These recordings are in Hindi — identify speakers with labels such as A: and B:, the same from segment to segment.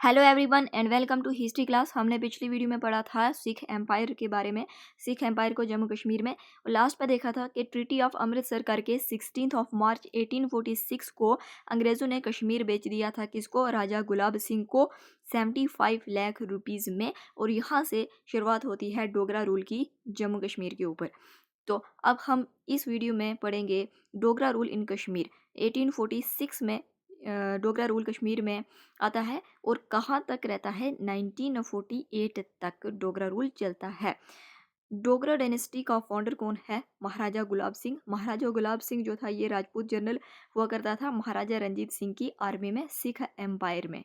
A: Hello everyone and welcome to history class. हमने पिछली वीडियो में पढ़ा था सिख एम्पायर के बारे में, सिख एम्पायर को जम्मू कश्मीर में, और लास्ट पे देखा था कि ट्रीटी ऑफ अमृतसर करके 16 मार्च 1846 को अंग्रेज़ों ने कश्मीर बेच दिया था किसको, राजा गुलाब सिंह को 75 लाख रुपीज़ में। और यहाँ से शुरुआत होती है डोगरा रूल की जम्मू कश्मीर के ऊपर। तो अब हम इस वीडियो में पढ़ेंगे डोगरा रूल इन कश्मीर। 1846 में डोगरा रूल कश्मीर में आता है और कहाँ तक रहता है, 1948 तक डोगरा रूल चलता है। डोगरा डायनेस्टी का फाउंडर कौन है? महाराजा गुलाब सिंह। महाराजा गुलाब सिंह जो था ये राजपूत जनरल हुआ करता था महाराजा रंजीत सिंह की आर्मी में, सिख एम्पायर में।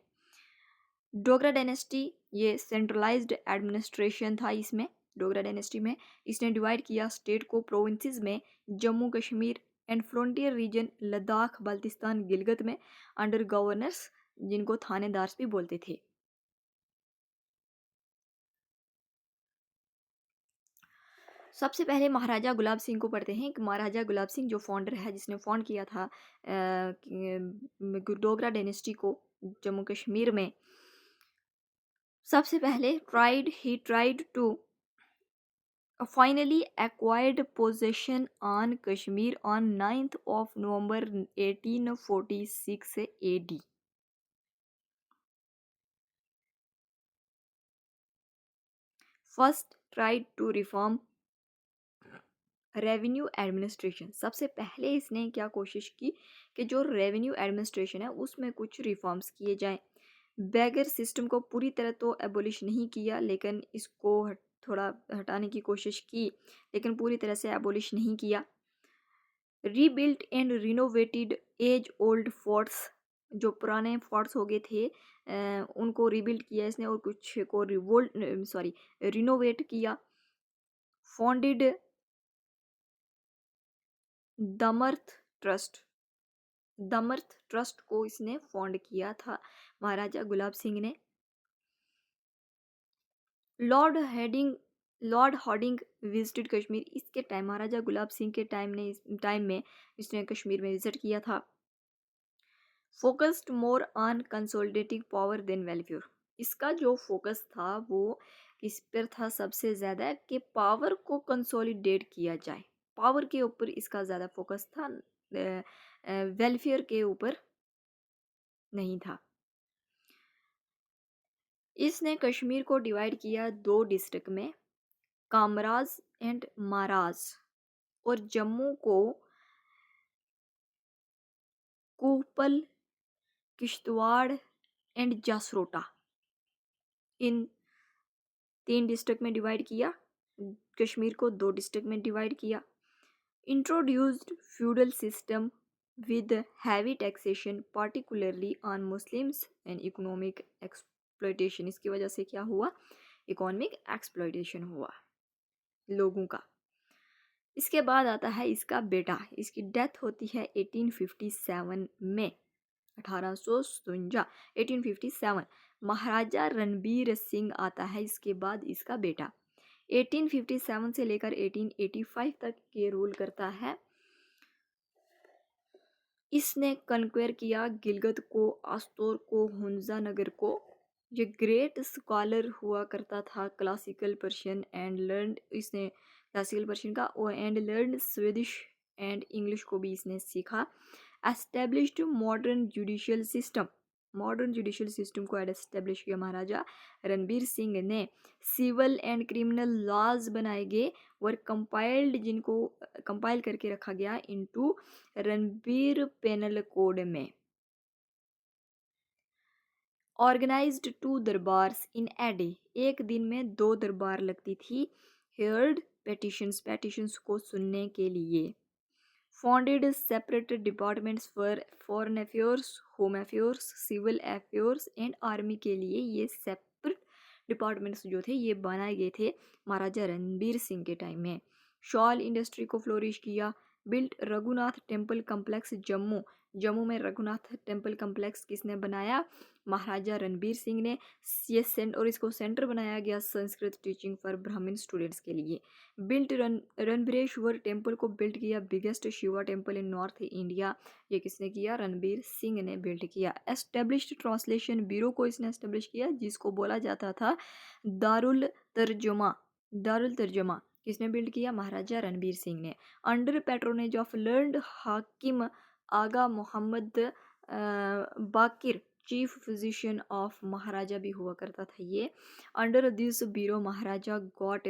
A: डोगरा डायनेस्टी ये सेंट्रलाइज्ड एडमिनिस्ट्रेशन था इसमें, डोगरा डायनेस्टी में। इसने डिवाइड किया स्टेट को प्रोविंसेस में, Jammu Kashmir and frontier region Ladakh Baltistan Gilgit में, अंडर गवर्नर्स जिनको थानेदार भी बोलते थे। सबसे पहले महाराजा गुलाब सिंह को पढ़ते हैं कि महाराजा गुलाब सिंह जो फाउंडर है, जिसने फाउंड किया था डोगरा डायनेस्टी को जम्मू कश्मीर में। सबसे पहले ही tried to finally acquired possession on Kashmir on 9th of November 1846 AD. First tried to reform revenue administration. सबसे पहले इसने क्या कोशिश की कि जो रेवेन्यू एडमिनिस्ट्रेशन है उसमें कुछ रिफॉर्म्स किए जाएं। बैगर सिस्टम को पूरी तरह तो एबोलिश नहीं किया, लेकिन इसको थोड़ा हटाने की कोशिश की, लेकिन पूरी तरह से एबोलिश नहीं किया। Rebuilt and renovated as old forts, जो पुराने फोर्ट्स हो गए थे उनको रीबिल्ड किया इसने और कुछ को रिनोवेट किया। फाउंडेड दमर्थ ट्रस्ट, दमर्थ ट्रस्ट को इसने फाउंड किया था महाराजा गुलाब सिंह ने। लॉर्ड हार्डिंग विजिटेड कश्मीर, इसके टाइम महाराजा गुलाब सिंह के टाइम में इसने कश्मीर में विजिट किया था। Focused more on consolidating power than welfare, इसका जो फोकस था वो किस पर था सबसे ज़्यादा, कि पावर को कंसोलिडेट किया जाए। पावर के ऊपर इसका ज़्यादा फोकस था, वेलफेयर के ऊपर नहीं था। इसने कश्मीर को डिवाइड किया दो डिस्ट्रिक्ट में, कामराज एंड माराज, और जम्मू को कुपल, किश्तवाड़ एंड जासरोटा, इन 3 डिस्ट्रिक्ट में डिवाइड किया। कश्मीर को 2 डिस्ट्रिक्ट में डिवाइड किया। Introduced feudal system with heavy taxation particularly on Muslims and economic exploitation, इसकी वजह से क्या हुआ, इकोनॉमिक एक्सप्लॉयटेशन हुआ लोगों का। इसके बाद आता है इसका बेटा, इसकी डेथ होती है 1857 में, 1857 1857। महाराजा रणबीर सिंह आता है इसके बाद इसका बेटा। 1857 से लेकर 1885 तक ये रूल करता है। इसने कन्क्वेयर किया गिलगित को, आस्तोर को, हुंजा नगर को। ये ग्रेट स्कॉलर हुआ करता था, क्लासिकल पर्शियन एंड लर्न, इसने क्लासिकल पर्शियन का and learn Swedish and English को भी इसने सीखा। Established modern judicial system, modern judicial system को एस्टेब्लिश किया महाराजा रणबीर सिंह ने। सिविल एंड क्रिमिनल लॉज बनाए गए और कंपाइल्ड, जिनको कंपाइल करके रखा गया इनटू रणबीर पेनल कोड में। ऑर्गेनाइज्ड 2 दरबार्स इन ए डे, एक दिन में 2 दरबार लगती थी। हेयर्ड पेटिशंस, पेटिशंस को सुनने के लिए। Founded separate departments for foreign affairs, home affairs, civil affairs and army के लिए ये सेपरेट डिपार्टमेंट्स जो थे ये बनाए गए थे महाराजा रणबीर सिंह के टाइम में। शॉल इंडस्ट्री को फ्लोरिश किया। Built Raghunath temple complex Jammu, Jammu में रघुनाथ टेम्पल कम्प्लेक्स किसने बनाया, महाराजा रणबीर सिंह ने। ये और इसको सेंटर बनाया गया संस्कृत टीचिंग फॉर ब्राह्मण स्टूडेंट्स के लिए। बिल्ट रणबीरेश्वर टेम्पल को बिल्ड किया, biggest Shiva temple in north India. ये किसने किया? रणबीर सिंह ने बिल्ड किया। एस्टेब्लिश्ड ट्रांसलेशन ब्यूरो को इसने एस्टेब्लिश किया, जिसको बोला जाता था दारुल तर्जुमा। दारुल तर्जुमा किसने बिल्ड किया? महाराजा रणबीर सिंह ने। Under patronage of learned Hakim Agha Mohammad Baqir, chief physician of Maharaja भी हुआ करता था ये। Under this bureau Maharaja got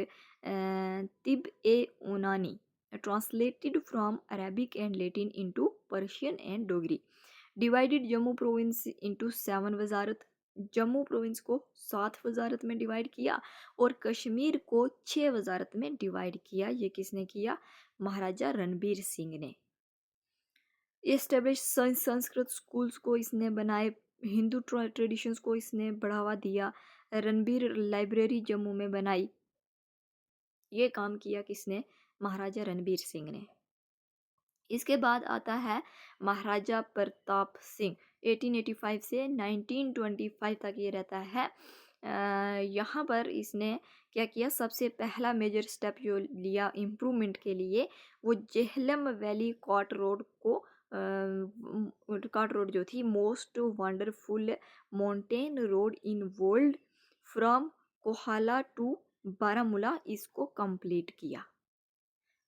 A: Tibb e Unani translated from Arabic and Latin into Persian and Dogri. Divided Jammu province into 7 वजारत। जम्मू प्रोविंस को 7 वजारत में डिवाइड किया और कश्मीर को 6 वजारत में डिवाइड किया। ये किसने किया? महाराजा रणबीर सिंह ने। एस्टेब्लिश संस्कृत स्कूल्स को इसने बनाए, हिंदू ट्रेडिशंस को इसने बढ़ावा दिया। रणबीर लाइब्रेरी जम्मू में बनाई। ये काम किया किसने? महाराजा रणबीर सिंह ने। इसके बाद आता है महाराजा प्रताप सिंह। 1885 से 1925 तक ये रहता है। यहाँ पर इसने क्या किया? सबसे पहला मेजर स्टेप जो लिया इम्प्रूवमेंट के लिए, वो जेहलम वैली कॉट रोड को कॉट रोड जो थी most wonderful mountain road in world from Kohala to Baramulla, इसको कंप्लीट किया।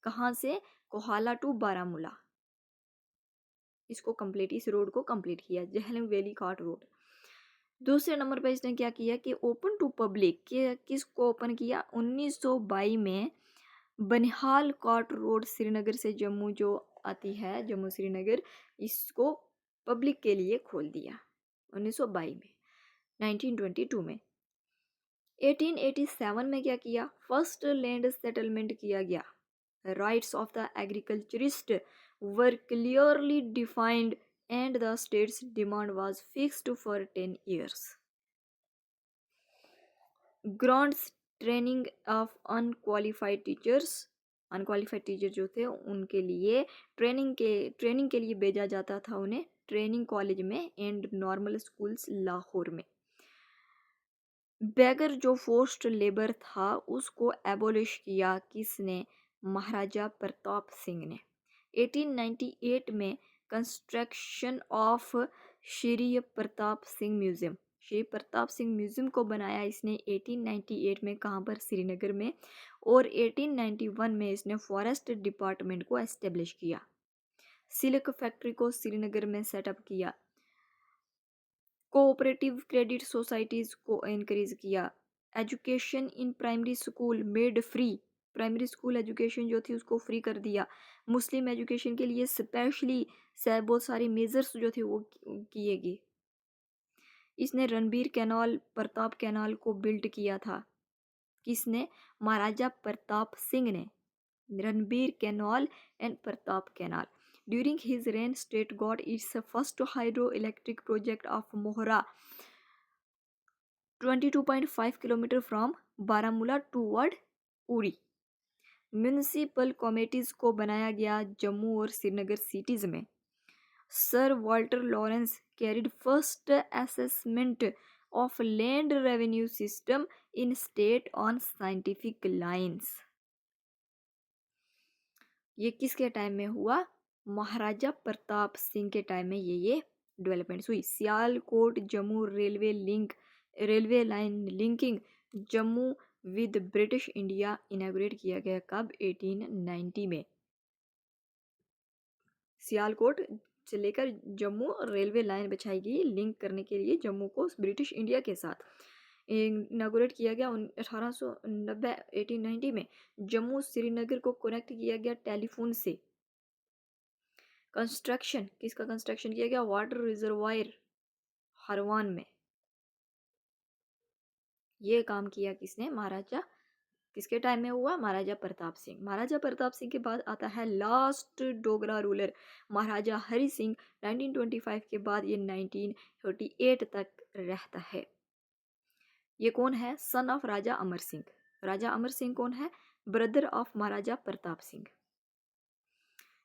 A: कहाँ से? कोहाला टू बारामूला, इसको कंप्लीट, इस रोड को कंप्लीट किया, जेहलम वैली कॉट रोड। दूसरे नंबर पर इसने क्या किया कि ओपन टू पब्लिक, किसको ओपन किया? 1922 में बनिहाल कॉट रोड श्रीनगर से जम्मू जो आती है, जम्मू श्रीनगर, इसको पब्लिक के लिए खोल दिया 1922 में। 1922 में 1887 में क्या किया? फर्स्ट लैंड सेटलमेंट किया गया। Rights of the agriculturist were clearly defined and the state's demand was fixed for 10 years. Grants training of unqualified teachers, unqualified teacher जो थे उनके लिए ट्रेनिंग के लिए भेजा जाता था उन्हें ट्रेनिंग कॉलेज में एंड नॉर्मल स्कूल्स लाहौर में। बेगर जो फोर्स्ड लेबर था उसको एबोलिश किया किसने? महाराजा प्रताप सिंह ने। 1898 में construction of Shri Pratap Singh museum, Shri Pratap Singh museum को बनाया इसने 1898 में। कहाँ पर? श्रीनगर में। और 1891 में इसने फॉरेस्ट डिपार्टमेंट को एस्टेब्लिश किया। सिल्क फैक्ट्री को श्रीनगर में सेटअप किया। कोऑपरेटिव क्रेडिट सोसाइटीज़ को इनक्रीज किया। Education in primary school made free, primary school education जो थी उसको फ्री कर दिया। मुस्लिम एजुकेशन के लिए स्पेशली बहुत सारी मेजर्स जो थे वो किए गए। इसने रणबीर कैनाल, प्रताप कैनाल को बिल्ड किया था। किसने? महाराजा प्रताप सिंह ने। Ranbir canal and Pratap canal. During his rain state got its first hydro electric project of Mohra 22.5 kilometre from Baramulla toward उड़ी। म्यूनिसिपल कमेटीज़ को बनाया गया जम्मू और श्रीनगर सिटीज़ में। Sir Walter Lawrence carried first assessment of land revenue system in state on scientific lines. ये किसके टाइम में हुआ? महाराजा प्रताप सिंह के टाइम में ये डेवलपमेंट हुई। Sialkot Jammu railway line linking Jammu with British India inaugurate किया गया कब? 1890 में। सियालकोट से लेकर जम्मू रेलवे लाइन बिछाई गई लिंक करने के लिए जम्मू को ब्रिटिश इंडिया के साथ। इनॉग्रेट किया गया 1890 1890 में। जम्मू श्रीनगर को कनेक्ट किया गया टेलीफोन से। कंस्ट्रक्शन, किसका कंस्ट्रक्शन किया गया? वाटर रिजर्वायर हरवान में। ये काम किया किसने? महाराजा, किसके टाइम में हुआ? महाराजा प्रताप सिंह। महाराजा प्रताप सिंह के बाद आता है लास्ट डोगरा रूलर महाराजा हरि सिंह। 1925 के बाद ये 1938 तक रहता है। ये कौन है? Son of Raja Amar Singh. राजा अमर सिंह कौन है? Brother of Maharaja Pratap Singh.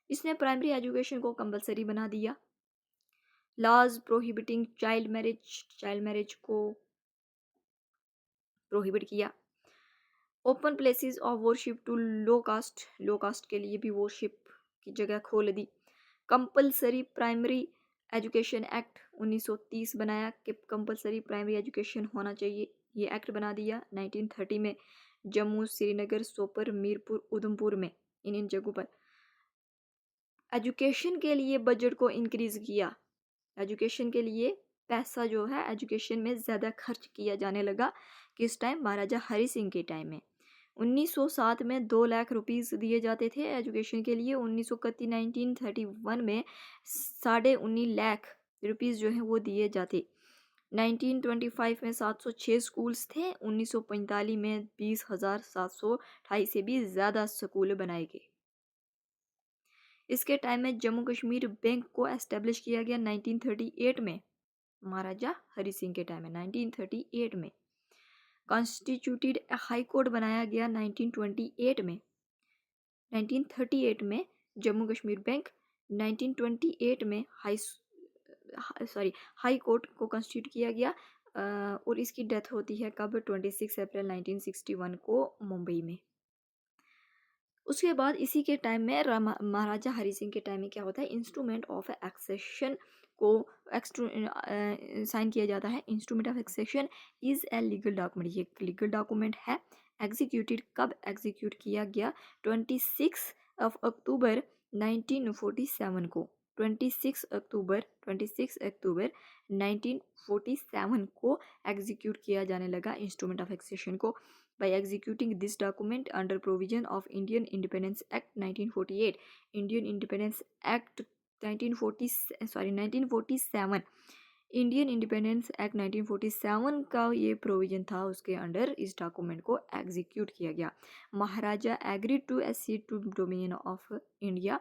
A: इसने प्राइमरी एजुकेशन को कंपलसरी बना दिया। लॉज प्रोहिबिटिंग चाइल्ड मैरिज को प्रोहिबिट किया। Open places of worship to low caste के लिए भी वर्शिप की जगह खोल दी। कंपलसरी प्राइमरी एजुकेशन एक्ट 1930 बनाया कि कंपलसरी प्राइमरी एजुकेशन होना चाहिए, ये एक्ट बना दिया। 1930 में जम्मू, श्रीनगर, सोपर, मीरपुर, उधमपुर में इन जगहों पर एजुकेशन के लिए बजट को इंक्रीज किया। एजुकेशन के लिए पैसा जो है एजुकेशन में ज़्यादा खर्च किया जाने लगा। किस टाइम? महाराजा हरि सिंह के टाइम में। 1907 में 2 लाख रुपीस दिए जाते थे एजुकेशन के लिए। 1931 में 19.5 लाख रुपीस जो है वो दिए जाते। 1925 में 706 स्कूल्स थे। 1945 में 20,728 से भी ज़्यादा स्कूल बनाए गए। इसके टाइम में जम्मू कश्मीर बैंक को एस्टेब्लिश किया गया 1938 में। महाराजा हरि सिंह के टाइम में 1938 में कॉन्स्टिट्यूटेड हाई कोर्ट बनाया गया 1928 में। 1938 में जम्मू कश्मीर बैंक, 1928 में हाई कोर्ट को कॉन्स्टिट्यूट किया गया। और इसकी डेथ होती है कब? 26 अप्रैल 1961 को मुंबई में। उसके बाद इसी के टाइम में महाराजा हरि सिंह के टाइम में क्या होता है? इंस्ट्रूमेंट ऑफ एक्सेशन को साइन किया जाता है। Instrument of accession is a legal document, ये लीगल डॉक्यूमेंट है। एग्जीक्यूटेड कब एग्जीक्यूट किया गया? 26 अक्टूबर 1947 को। 26 अक्टूबर 1947 को एग्जीक्यूट किया जाने लगा इंस्ट्रूमेंट ऑफ एक्सेशन को। By executing this document under provision of Indian Independence Act 1948, Indian Independence Act 1947, Indian independence act 1947 का ये प्रोविजन था, उसके अंडर इस डॉक्यूमेंट को एग्जीक्यूट किया गया। Maharaja agree to accede to dominion of India.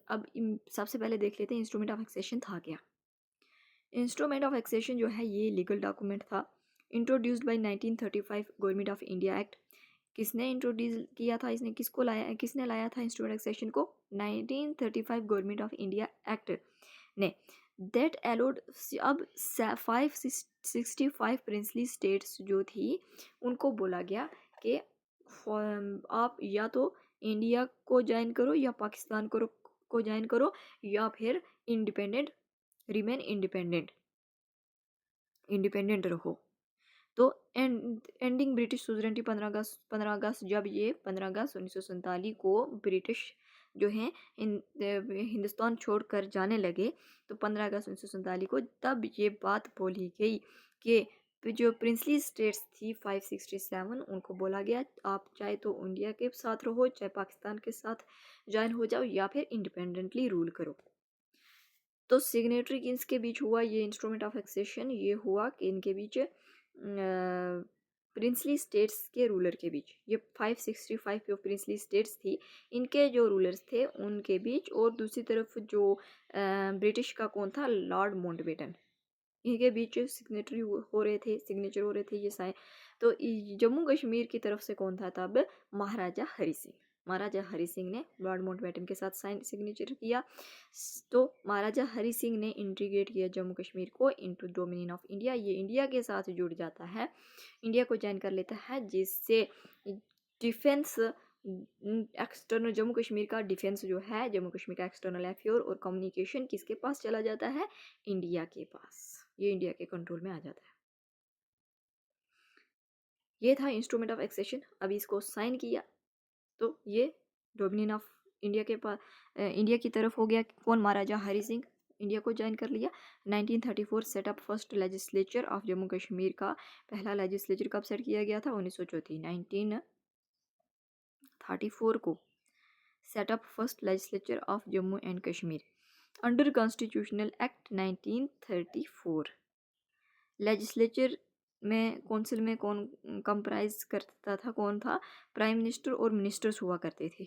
A: अब सबसे पहले देख लेते हैं इंस्ट्रूमेंट ऑफ एक्सेशन था क्या। इंस्ट्रूमेंट ऑफ एक्सेशन जो है ये लीगल डॉक्यूमेंट था। Introduced by 1935 government of India act. किसने इंट्रोड्यूस किया था? इसने किसको लाया, किसने लाया था इंस्ट्रूमेंट एक्सेशन को? 1935 गवर्नमेंट ऑफ इंडिया एक्ट ने। दैट अलाउड, अब 565 प्रिंसली स्टेट्स जो थी उनको बोला गया कि आप या तो इंडिया को ज्वाइन करो या पाकिस्तान को ज्वाइन करो या फिर इंडिपेंडेंट रिमेन इंडिपेंडेंट रहो। तो एंडिंग ब्रिटिश सुजरेंटी 15 अगस्त जब ये 15 अगस्त 1947 को ब्रिटिश जो हैं हिंदुस्तान छोड़कर जाने लगे, तो 15 अगस्त 1947 को तब ये बात बोली गई कि जो प्रिंसली स्टेट्स थी 567 उनको बोला गया आप चाहे तो इंडिया के साथ रहो, चाहे पाकिस्तान के साथ ज्वाइन हो जाओ या फिर इंडिपेंडेंटली रूल करो। तो सिग्नेटरी किसके बीच हुआ ये इंस्ट्रूमेंट ऑफ एक्सेशन? ये हुआ कि इनके बीच प्रिंसली स्टेट्स के रूलर के बीच। ये 565 जो प्रिंसली स्टेट्स थी इनके जो रूलर्स थे उनके बीच, और दूसरी तरफ जो ब्रिटिश का कौन था? Lord Mountbatten. इनके बीच सिग्नेचर हो रहे थे ये साइन। तो जम्मू कश्मीर की तरफ से कौन था तब? महाराजा हरि सिंह। महाराजा हरि सिंह ने लॉर्ड माउंटबेटन के साथ सिग्नेचर किया। तो महाराजा हरि सिंह ने इंटीग्रेट किया जम्मू कश्मीर को इनटू डोमिनियन ऑफ इंडिया। ये इंडिया के साथ जुड़ जाता है, इंडिया को ज्वाइन कर लेता है, जिससे डिफेंस एक्सटर्नल जम्मू कश्मीर का डिफेंस जो है, जम्मू कश्मीर का एक्सटर्नल अफेयर और कम्युनिकेशन किसके पास चला जाता है? इंडिया के पास। ये इंडिया के कंट्रोल में आ जाता है। ये था इंस्ट्रूमेंट ऑफ एक्सेशन। अभी इसको साइन किया तो ये डोमिनियन ऑफ इंडिया के पास इंडिया की तरफ हो गया। कौन? महाराजा हरि सिंह इंडिया को ज्वाइन कर लिया। 1934 setup first legislature of Jammu Kashmir का पहला लेजिस्लेचर कब सेट किया गया था? 1934 को setup first legislature of Jammu and Kashmir under constitutional act 1934। Legislature में काउंसिल में कौन कंप्राइज करता था? कौन था? प्राइम मिनिस्टर और मिनिस्टर्स हुआ करते थे।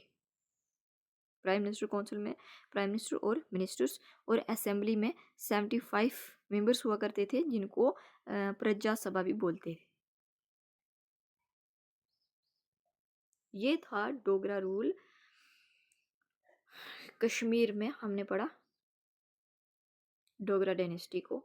A: प्राइम मिनिस्टर काउंसिल में प्राइम मिनिस्टर और मिनिस्टर्स, और असेंबली में 75 मेंबर्स हुआ करते थे जिनको प्रजा सभा भी बोलते थे। ये था डोगरा रूल कश्मीर में हमने पढ़ा। डोगरा डायनेस्टी को।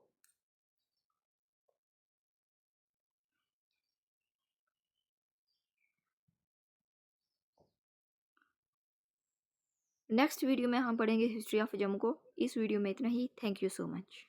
A: नेक्स्ट वीडियो में हम पढ़ेंगे हिस्ट्री ऑफ जम्मू को। इस वीडियो में इतना ही। Thank you so much.